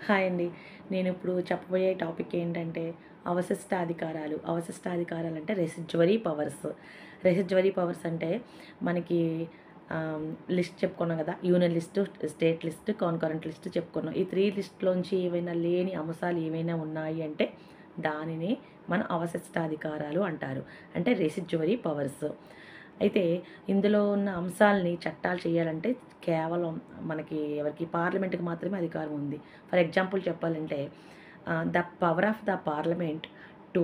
Hi అండి. నేనిప్పుడు చెప్పబోయే టాపిక్ ఏంటంటే అవశిష్టాధికారాలు. అవశిష్టాధికారాలు అంటే రెసిడ్యువరీ పవర్స్. రెసిడ్యువరీ పవర్స్ అంటే మనకి లిస్ట్ చెప్పుకున్నాం కదా! Union list, state list, concurrent list చెప్పుకున్నాం. ఈ 3 లిస్ట్‌లోంచి ఏవైనా లేని అంశాలు ఏవైనా ఉన్నాయి అంటే దానిని మన అవశిష్టాధికారాలు అంటారు. అంటే రెసిడ్యువరీ పవర్స్. అయితే ఇందులో ఉన్న అంశాలని చట్టాలు చేయాలంటే కేవలం మనకి ఎవరికి పార్లమెంట్‌కి మాత్రమే అధికారం ఉంది. ఫర్ ఎగ్జాంపుల్ చెప్పాలంటే the power of the parliament to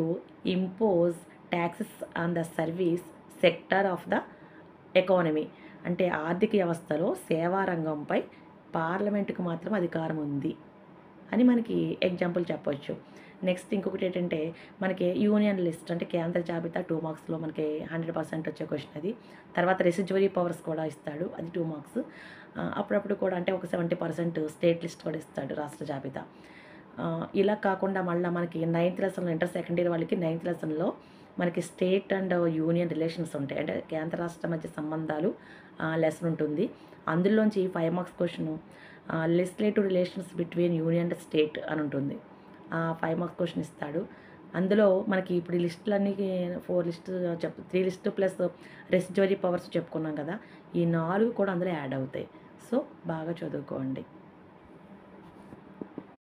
impose taxes on the service sector of the economy. అంటే ఆర్థిక వ్యవస్థలో సేవా రంగంపై పార్లమెంట్‌కి మాత్రం అధికారం ఉంది అని మనకి ఎగ్జాంపుల్ చెప్పొచ్చు. నెక్స్ట్ ఇంకొకటి ఏంటంటే మనకి యూనియన్ లిస్ట్ అంటే కేంద్ర జాబితా 2 మార్క్స్‌లో మనకి 100% వచ్చే క్వెషన్ అది. తర్వాత రెసిడ్యువరీ పవర్స్ కూడా ఇస్తాడు. అది 2 మార్క్స్. అప్పుడప్పుడు కూడా అంటే ఒక 70% స్టేట్ లిస్ట్ కూడా ఇస్తాడు రాష్ట్ర జాబితా. ఇలా కాకుండా మళ్ళా మనకి నైన్త్ లెసన్‌లో ఇంటర్ సెకండ్ ఇయర్ వాళ్ళకి నైన్త్ లెసన్‌లో మనకి స్టేట్ అండ్ యూనియన్ రిలేషన్స్ ఉంటాయి. అంటే కేంద్ర రాష్ట్ర మధ్య సంబంధాలు లెసన్ ఉంటుంది. అందులోంచి 5 marks question legislative relations between union and state అని ఉంటుంది. 5 మార్క్స్ క్వెషన్ ఇస్తాడు. అందులో మనకి ఇప్పుడు ఈ లిస్టులన్నీ 4 లిస్ట్ 3 లిస్ట్ ప్లస్ రెసిడ్యువరీ పవర్స్ చెప్పుకున్నాం కదా! ఈ 4 కూడా అందులో యాడ్ అవుతాయి. సో, బాగా చదువుకోండి.